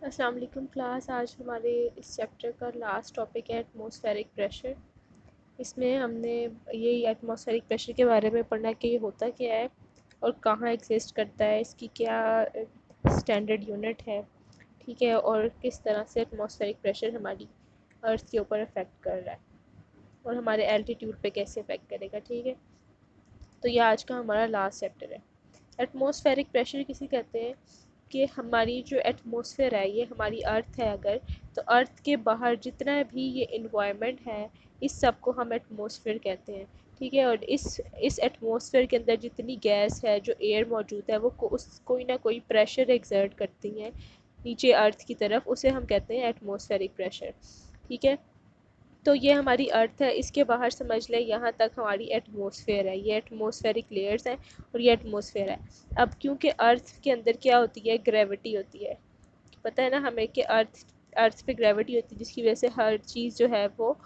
अस्सलाम वालेकुम क्लास। आज हमारे इस चैप्टर का लास्ट टॉपिक है एटमॉस्फेरिक प्रेशर। इसमें हमने यही एटमॉस्फेरिक प्रेशर के बारे में पढ़ना कि ये होता क्या है और कहाँ एग्जिस्ट करता है, इसकी क्या स्टैंडर्ड यूनिट है, ठीक है, और किस तरह से एटमॉस्फेरिक प्रेशर हमारी अर्थ के ऊपर अफेक्ट कर रहा है और हमारे एल्टीट्यूड पे कैसे अफेक्ट करेगा। ठीक है, तो ये आज का हमारा लास्ट चैप्टर है। एटमॉस्फेरिक प्रेशर किसे कहते हैं कि हमारी जो एटमॉस्फेयर है ये हमारी अर्थ है, अगर तो अर्थ के बाहर जितना भी ये इन्वायरमेंट है इस सब को हम एटमॉस्फेयर कहते हैं। ठीक है, और इस एटमॉस्फेयर के अंदर जितनी गैस है, जो एयर मौजूद है, वो कोई ना कोई प्रेशर एक्सर्ट करती हैं नीचे अर्थ की तरफ, उसे हम कहते हैं एटमॉस्फेरिक प्रेशर। ठीक है, तो ये हमारी अर्थ है, इसके बाहर समझ लें यहाँ तक हमारी एटमॉस्फेयर है, ये एटमॉस्फेरिक लेयर्स हैं और ये एटमॉस्फेयर है। अब क्योंकि अर्थ के अंदर क्या होती है, ग्रेविटी होती है, पता है ना हमें कि अर्थ पे ग्रेविटी होती है, जिसकी वजह से हर चीज़ जो है वो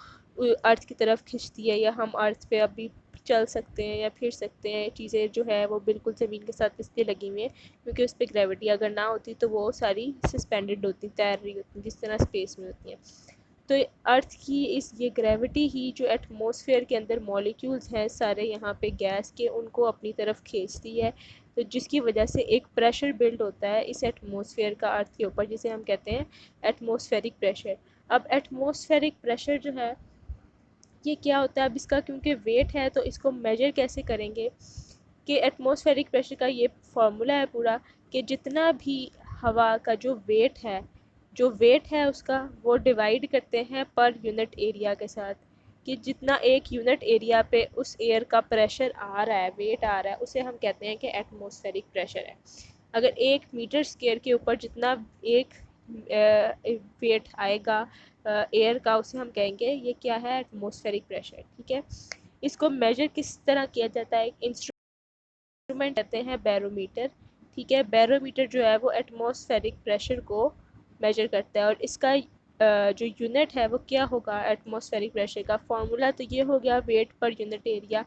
अर्थ की तरफ खिंचती है, या हम अर्थ पे अभी चल सकते हैं या फिर सकते हैं। चीज़ें जो है वो बिल्कुल ज़मीन के साथ इसलिए लगी हुई हैं क्योंकि उस पर ग्रेविटी अगर ना होती तो वो सारी सस्पेंडेड होती, तैर रही होती, जिस तरह स्पेस में होती हैं। तो अर्थ की ये ग्रेविटी ही जो एटमॉस्फेयर के अंदर मॉलिक्यूल्स हैं सारे यहाँ पे गैस के, उनको अपनी तरफ खींचती है, तो जिसकी वजह से एक प्रेशर बिल्ड होता है इस एटमॉस्फेयर का अर्थ के ऊपर, जिसे हम कहते हैं एटमॉस्फेरिक प्रेशर। अब एटमॉस्फेरिक प्रेशर जो है ये क्या होता है, अब इसका क्योंकि वेट है तो इसको मेजर कैसे करेंगे कि एटमॉस्फेरिक प्रेशर का ये फार्मूला है पूरा कि जितना भी हवा का जो वेट है उसका वो डिवाइड करते हैं पर यूनिट एरिया के साथ, कि जितना एक यूनिट एरिया पे उस एयर का प्रेशर आ रहा है, वेट आ रहा है, उसे हम कहते हैं कि एटमॉस्फेरिक प्रेशर है। अगर 1 मीटर स्क्वायर के ऊपर जितना एक वेट आएगा एयर का, उसे हम कहेंगे ये क्या है, एटमॉस्फेरिक प्रेशर। ठीक है, इसको मेजर किस तरह किया जाता है, इंस्ट्रूमेंट कहते हैं बैरोमीटर। ठीक है, बैरोमीटर जो है वो एटमॉस्फेरिक प्रेशर को मेजर करता है और इसका जो यूनिट है वो क्या होगा, एटमॉस्फेरिक प्रेशर का फॉर्मूला तो ये हो गया वेट पर यूनिट एरिया।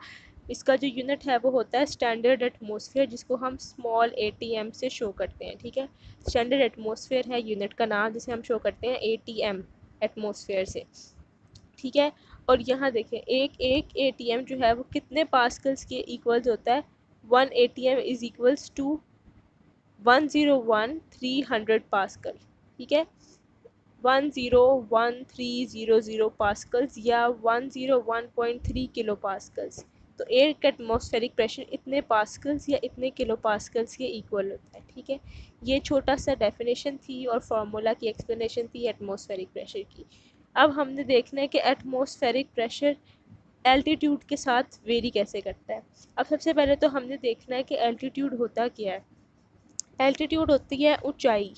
इसका जो यूनिट है वो होता है स्टैंडर्ड एटमॉस्फेयर, जिसको हम स्मॉल ATM से शो करते हैं। ठीक है, स्टैंडर्ड एटमॉस्फेयर है यूनिट का नाम, जिसे हम शो करते हैं ATM, एटमॉस्फेयर से। ठीक है, और यहाँ देखें एक एक ATM जो है वो कितने पास्कल्स के इक्वल्स होता है, 1 ATM is equals to 101,300 pascal. ठीक है, 101,300 पास्कल्स या 101.3 किलो पास्कल्स। तो एक एटमॉस्फेरिक प्रेशर इतने पास्कल्स या इतने किलो पास्कल्स के इक्वल होता है। ठीक है, ये छोटा सा डेफिनेशन थी और फार्मूला की एक्सप्लेनेशन थी एटमॉस्फेरिक प्रेशर की। अब हमने देखना है कि एटमॉस्फेरिक प्रेशर एल्टीट्यूड के साथ वेरी कैसे करता है। अब सबसे पहले तो हमने देखना है कि एल्टीट्यूड होता क्या है। एल्टीट्यूड होती है ऊंचाई।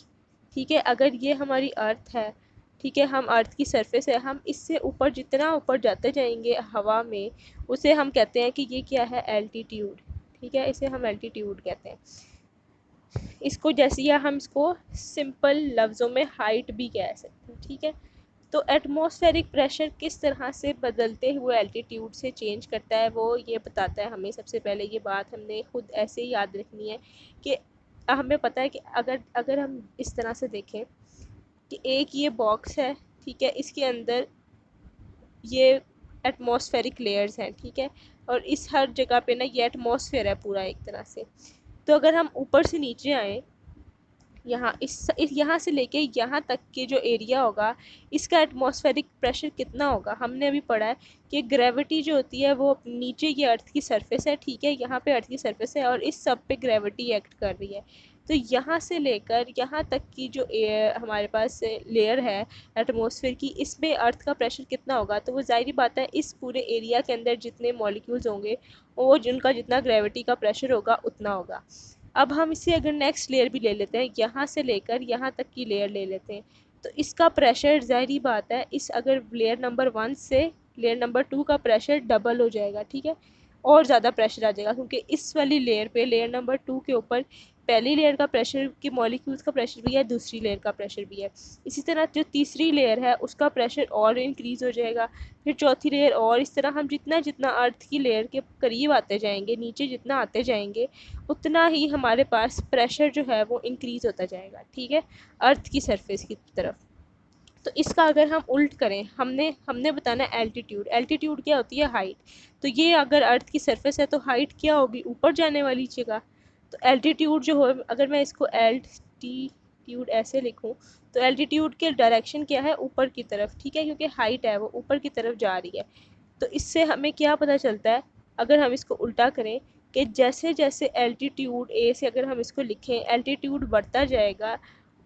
ठीक है, अगर ये हमारी अर्थ है, ठीक है, हम अर्थ की सरफेस है, हम इससे ऊपर जितना ऊपर जाते जाएंगे हवा में, उसे हम कहते हैं कि ये क्या है, एल्टीट्यूड। ठीक है, इसे हम एल्टीट्यूड कहते हैं। इसको जैसे या हम इसको सिंपल लफ्ज़ों में हाइट भी कह सकते हैं। ठीक है, तो एटमॉस्फेरिक प्रेशर किस तरह से बदलते हुए एल्टीट्यूड से चेंज करता है वो ये बताता है हमें। सबसे पहले ये बात हमने खुद ऐसे ही याद रखनी है कि हमें पता है कि अगर अगर हम इस तरह से देखें कि एक ये बॉक्स है, ठीक है, इसके अंदर ये एटमॉस्फेरिक लेयर्स हैं। ठीक है, और इस हर जगह पे ना ये एटमॉस्फेयर है पूरा एक तरह से। तो अगर हम ऊपर से नीचे आए, इस यहाँ से लेके यहाँ तक के जो एरिया होगा इसका एटमॉस्फेरिक प्रेशर कितना होगा, हमने अभी पढ़ा है कि ग्रेविटी जो होती है वो नीचे ये अर्थ की सरफेस है। ठीक है, यहाँ पे अर्थ की सरफेस है और इस सब पे ग्रेविटी एक्ट कर रही है। तो यहाँ से लेकर यहाँ तक की जो हमारे पास लेयर है एटमॉस्फेयर की, इसमें अर्थ का प्रेशर कितना होगा, तो वो ज़ाहिर बात है इस पूरे एरिया के अंदर जितने मॉलिक्यूल्स होंगे वो जिनका जितना ग्रेविटी का प्रेशर होगा उतना होगा। अब हम इसे अगर नेक्स्ट लेयर भी ले लेते हैं, यहाँ से लेकर यहाँ तक की लेयर ले लेते हैं, तो इसका प्रेशर ज़ाहिरी बात है इस अगर लेयर नंबर 1 से लेयर नंबर 2 का प्रेशर डबल हो जाएगा। ठीक है, और ज़्यादा प्रेशर आ जाएगा, क्योंकि इस वाली लेयर पे, लेयर नंबर 2 के ऊपर पहली लेयर का प्रेशर की मॉलिक्यूल्स का प्रेशर भी है, दूसरी लेयर का प्रेशर भी है। इसी तरह जो तीसरी लेयर है उसका प्रेशर और इंक्रीज़ हो जाएगा, फिर चौथी लेयर, और इस तरह हम जितना जितना अर्थ की लेयर के करीब आते जाएंगे, नीचे जितना आते जाएंगे, उतना ही हमारे पास प्रेशर जो है वो इंक्रीज़ होता जाएगा, ठीक है, अर्थ की सरफेस की तरफ। तो इसका अगर हम उल्ट करें, हमने हमने बताना है एल्टीट्यूड। एल्टीट्यूड क्या होती है? हाइट। तो ये अगर अर्थ की सरफेस है तो हाइट क्या होगी? ऊपर जाने वाली जगह। तो एल्टीट्यूड जो हो, अगर मैं इसको एल्टीट्यूड ऐसे लिखूं, तो एल्टीट्यूड के डायरेक्शन क्या है? ऊपर की तरफ, ठीक है, क्योंकि हाइट है वो ऊपर की तरफ जा रही है। तो इससे हमें क्या पता चलता है, अगर हम इसको उल्टा करें, कि जैसे जैसे एल्टीट्यूड ए से अगर हम इसको लिखें, एल्टीट्यूड बढ़ता जाएगा,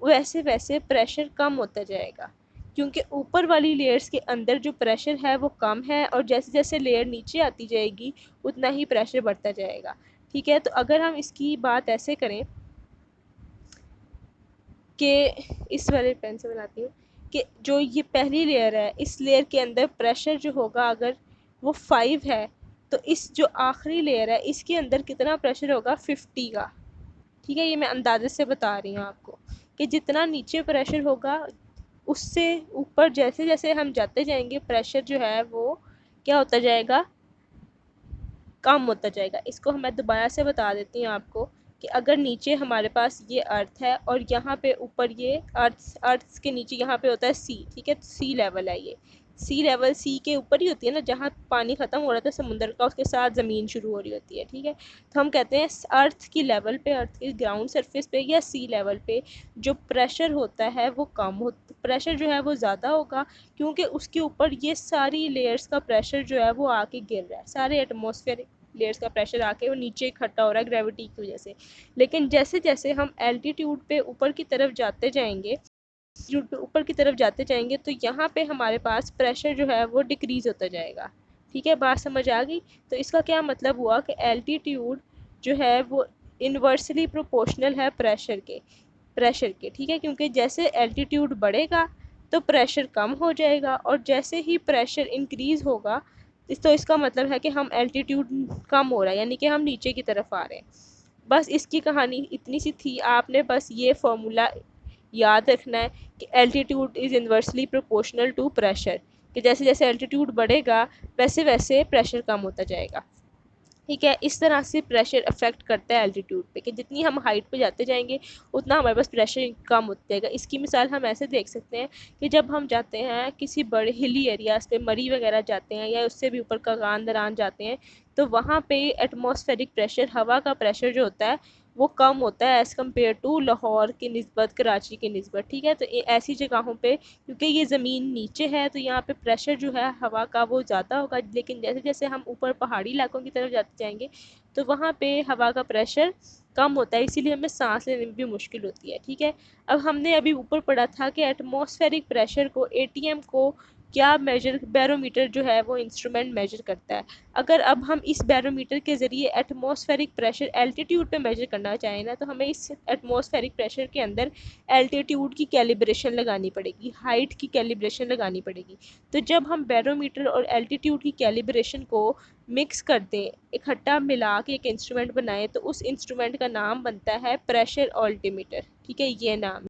वैसे वैसे प्रेशर कम होता जाएगा, क्योंकि ऊपर वाली लेयर्स के अंदर जो प्रेशर है वो कम है, और जैसे जैसे लेयर नीचे आती जाएगी उतना ही प्रेशर बढ़ता जाएगा, ठीक है। तो अगर हम इसकी बात ऐसे करें कि इस वाले पेन से बनाती हूँ, कि जो ये पहली लेयर है, इस लेयर के अंदर प्रेशर जो होगा अगर वो 5 है, तो इस जो आखिरी लेयर है इसके अंदर कितना प्रेशर होगा? 50 का, ठीक है। ये मैं अंदाजे से बता रही हूँ आपको, कि जितना नीचे प्रेशर होगा उससे ऊपर जैसे जैसे हम जाते जाएंगे, प्रेशर जो है वो क्या होता जाएगा? कम होता जाएगा। इसको मैं दोबारा से बता देती हूँ आपको, कि अगर नीचे हमारे पास ये अर्थ है और यहाँ पे ऊपर ये अर्थ के नीचे यहाँ पे होता है सी, ठीक है, सी लेवल है ये। सी लेवल सी के ऊपर ही होती है ना, जहाँ पानी ख़त्म हो रहा था समुद्र का, उसके साथ ज़मीन शुरू हो रही होती है, ठीक है। तो हम कहते हैं अर्थ की लेवल पे, अर्थ की ग्राउंड सरफेस पे या सी लेवल पे जो प्रेशर होता है वो कम हो, प्रेशर जो है वो ज़्यादा होगा, क्योंकि उसके ऊपर ये सारी लेयर्स का प्रेशर जो है वो आके गिर रहा है, सारे एटमॉस्फेरिक लेयर्स का प्रेशर आके वो नीचे इकट्ठा हो रहा है ग्रेविटी की वजह से। लेकिन जैसे जैसे हम एल्टीट्यूड पे ऊपर की तरफ जाते जाएंगे, ऊपर की तरफ जाते जाएंगे, तो यहाँ पे हमारे पास प्रेशर जो है वो डिक्रीज़ होता जाएगा, ठीक है। बात समझ आ गई? तो इसका क्या मतलब हुआ कि एल्टीट्यूड जो है वो इन्वर्सली प्रोपोर्शनल है प्रेशर के, ठीक है, क्योंकि जैसे एल्टीट्यूड बढ़ेगा तो प्रेशर कम हो जाएगा, और जैसे ही प्रेशर इंक्रीज़ होगा, तो इसका मतलब है कि हम एल्टीट्यूड कम हो रहा है, यानी कि हम नीचे की तरफ आ रहे हैं। बस इसकी कहानी इतनी सी थी, आपने बस ये फॉर्मूला याद रखना है कि altitude is inversely proportional to pressure, कि जैसे जैसे एल्टीट्यूड बढ़ेगा वैसे वैसे प्रेशर कम होता जाएगा, ठीक है। इस तरह से प्रेशर अफेक्ट करता है एल्टीट्यूड पे, कि जितनी हम हाइट पे जाते जाएंगे उतना हमारे पास प्रेशर कम होता जाएगा। इसकी मिसाल हम ऐसे देख सकते हैं कि जब हम जाते हैं किसी बड़े हिली एरियाज़ पे, मरी वगैरह जाते हैं, या उससे भी ऊपर कागान दरान जाते हैं, तो वहाँ पे एटमॉस्फेरिक प्रेशर, हवा का प्रेशर जो होता है वो कम होता है एज़ कम्पेयर टू लाहौर की निस्बत, कराची की निस्बत, ठीक है। तो ऐसी जगहों पे, क्योंकि ये ज़मीन नीचे है, तो यहाँ पे प्रेशर जो है हवा का वो ज़्यादा होगा। लेकिन जैसे जैसे हम ऊपर पहाड़ी इलाकों की तरफ जाते जाएंगे तो वहाँ पे हवा का प्रेशर कम होता है, इसीलिए हमें सांस लेने में भी मुश्किल होती है, ठीक है। अब हमने अभी ऊपर पढ़ा था कि एटमॉस्फेरिक प्रेशर को, एटीएम को क्या मेजर, बैरोमीटर जो है वो इंस्ट्रूमेंट मेजर करता है। अगर अब हम इस बैरोमीटर के ज़रिए एटमॉस्फेरिक प्रेशर एल्टीट्यूड पे मेजर करना चाहें ना, तो हमें इस एटमॉस्फेरिक प्रेशर के अंदर एल्टीट्यूड की कैलिब्रेशन लगानी पड़ेगी, हाइट की कैलिब्रेशन लगानी पड़ेगी। तो जब हम बैरोमीटर और एल्टीट्यूड की कैलिब्रेशन को मिक्स कर दें, इकट्ठा मिला के एक इंस्ट्रूमेंट बनाएं, तो उस इंस्ट्रूमेंट का नाम बनता है प्रेशर ऑल्टीमीटर, ठीक है, ये नाम है।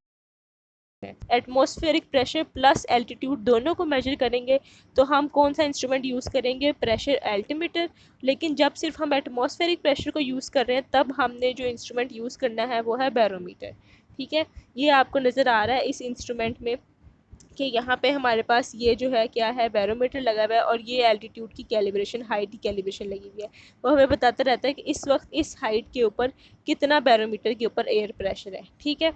एटमॉस्फेरिक प्रेशर प्लस एल्टीट्यूड दोनों को मेजर करेंगे तो हम कौन सा इंस्ट्रूमेंट यूज़ करेंगे? Pressure altimeter. लेकिन जब सिर्फ हम एटमॉस्फेरिक प्रेशर को यूज़ कर रहे हैं, तब हमने जो इंस्ट्रूमेंट यूज़ करना है वो है बैरोमीटर, ठीक है। ये आपको नज़र आ रहा है इस इंस्ट्रूमेंट में, कि यहाँ पे हमारे पास ये जो है क्या है, बैरोमीटर लगा हुआ है, और ये एल्टीट्यूड की कैलिब्रेशन, हाइट की कैलिब्रेशन लगी हुई है। वो हमें बताता रहता है कि इस वक्त इस हाइट के ऊपर कितना बैरोमीटर के ऊपर एयर प्रेशर है, ठीक है।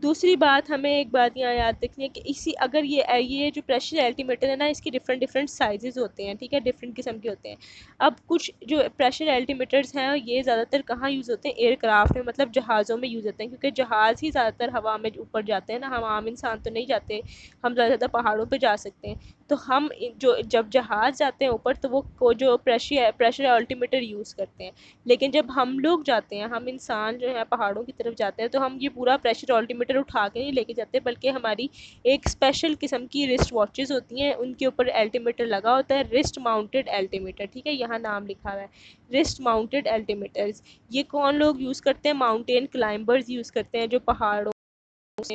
दूसरी बात, हमें एक बात यहाँ याद रखनी है कि इसी, अगर ये जो प्रेशर एल्टीमीटर है ना, इसकी डिफरेंट डिफरेंट साइजेस होते हैं, ठीक है, डिफरेंट किस्म के होते हैं। अब कुछ जो प्रेशर एल्टीमीटर्स हैं ये ज़्यादातर कहाँ यूज़ होते हैं? एयरक्राफ्ट में, मतलब जहाज़ों में यूज़ होते हैं, क्योंकि जहाज़ ही ज़्यादातर हवा में ऊपर जाते हैं ना, हम आम इंसान तो नहीं जाते, हम ज़्यादा पहाड़ों पर जा सकते हैं। तो हम जो जब जहाज़ जाते हैं ऊपर, तो वो जो प्रेशर अल्टीमीटर यूज़ करते हैं। लेकिन जब हम लोग जाते हैं, हम इंसान जो है पहाड़ों की तरफ जाते हैं, तो हम ये पूरा प्रेशर अल्टीमीटर थर्मामीटर उठा के नहीं लेके जाते, बल्कि हमारी एक स्पेशल किस्म की रिस्ट वॉचेस होती हैं, उनके ऊपर एल्टीमीटर लगा होता है, रिस्ट माउंटेड एल्टीमीटर, ठीक है, यहाँ नाम लिखा हुआ है रिस्ट माउंटेड एल्टीमीटर्स। ये कौन लोग यूज़ करते हैं? माउंटेन क्लाइंबर्स यूज़ करते हैं, जो पहाड़ों,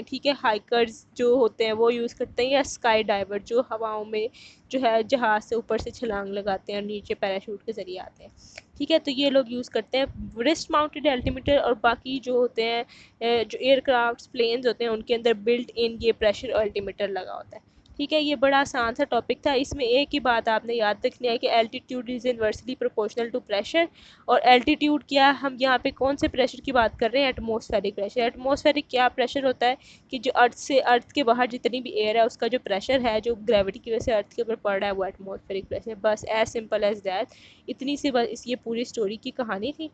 ठीक है, हाइकर्स जो होते हैं वो यूज़ करते हैं, या स्काई डाइवर जो हवाओं में जो है जहाज़ से ऊपर से छलांग लगाते हैं और नीचे पैराशूट के ज़रिए आते हैं, ठीक है, तो ये लोग यूज़ करते हैं रिस्ट माउंटेड अल्टीमीटर। और बाकी जो होते हैं जो एयरक्राफ्ट प्लेन्स होते हैं उनके अंदर बिल्ट इन ये प्रेशर अल्टीमीटर लगा होता है, ठीक है। ये बड़ा आसान सा टॉपिक था, इसमें एक ही बात आपने याद रखनी है कि altitude is inversely proportional to pressure. और एल्टीट्यूड क्या, हम यहाँ पे कौन से प्रेशर की बात कर रहे हैं? Atmospheric pressure. एटमॉस्फेरिक क्या प्रेशर होता है कि जो अर्थ के बाहर जितनी भी एयर है उसका जो प्रेशर है जो ग्रेविटी की वजह से अर्थ के ऊपर पड़ रहा है वो एटमॉस्फेरिक प्रेशर। बस एज सिंपल एज दैट, इतनी सी बस ये पूरी स्टोरी की कहानी थी।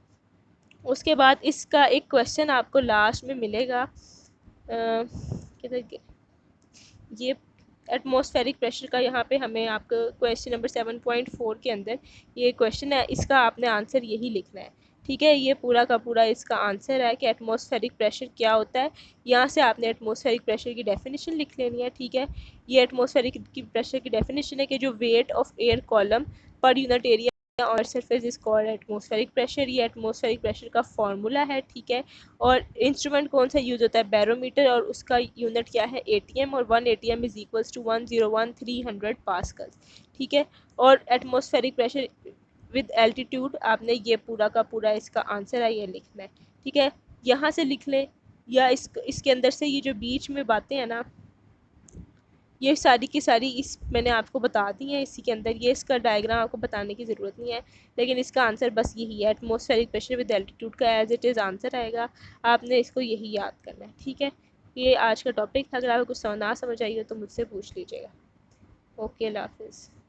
उसके बाद इसका एक क्वेश्चन आपको लास्ट में मिलेगा, किधर ये एटमॉस्फेरिक प्रेशर का, यहाँ पे हमें आपको क्वेश्चन नंबर 7.4 के अंदर ये क्वेश्चन है, इसका आपने आंसर यही लिखना है, ठीक है। ये पूरा का पूरा इसका आंसर है कि एटमॉस्फेरिक प्रेशर क्या होता है। यहाँ से आपने एटमॉस्फेरिक प्रेशर की डेफिनेशन लिख लेनी है, ठीक है। ये एटमॉस्फेरिक की प्रेशर की डेफिनेशन है कि जो वेट ऑफ एयर कॉलम पर यूनिट एरिया और surface is called atmospheric pressure. ये एटमॉस्फेरिक प्रेशर का फॉर्मूला है, ठीक है। और इंस्ट्रूमेंट कौन सा यूज़ होता है? बैरोमीटर, और उसका यूनिट क्या है? एटीएम, और 1 ATM is equals to 101,300 pascal, ठीक है। और एटमॉस्फेरिक प्रेशर विद एल्टीट्यूड, आपने ये पूरा का पूरा इसका आंसर है ये लिखना है, ठीक है। यहाँ से लिख लें, या इसके अंदर से ये जो बीच में बातें हैं ना, ये सारी की सारी इस मैंने आपको बता दी है इसी के अंदर, ये इसका डायग्राम आपको बताने की ज़रूरत नहीं है, लेकिन इसका आंसर बस यही है, एटमॉस्फेरिक प्रेशर विद एल्टीट्यूड का एज इट इज़ आंसर आएगा। आपने इसको यही याद करना है, ठीक है। ये आज का टॉपिक था, अगर आपको कुछ ना समझ आई हो तो मुझसे पूछ लीजिएगा। ओके, अल्लाह हाफिज़।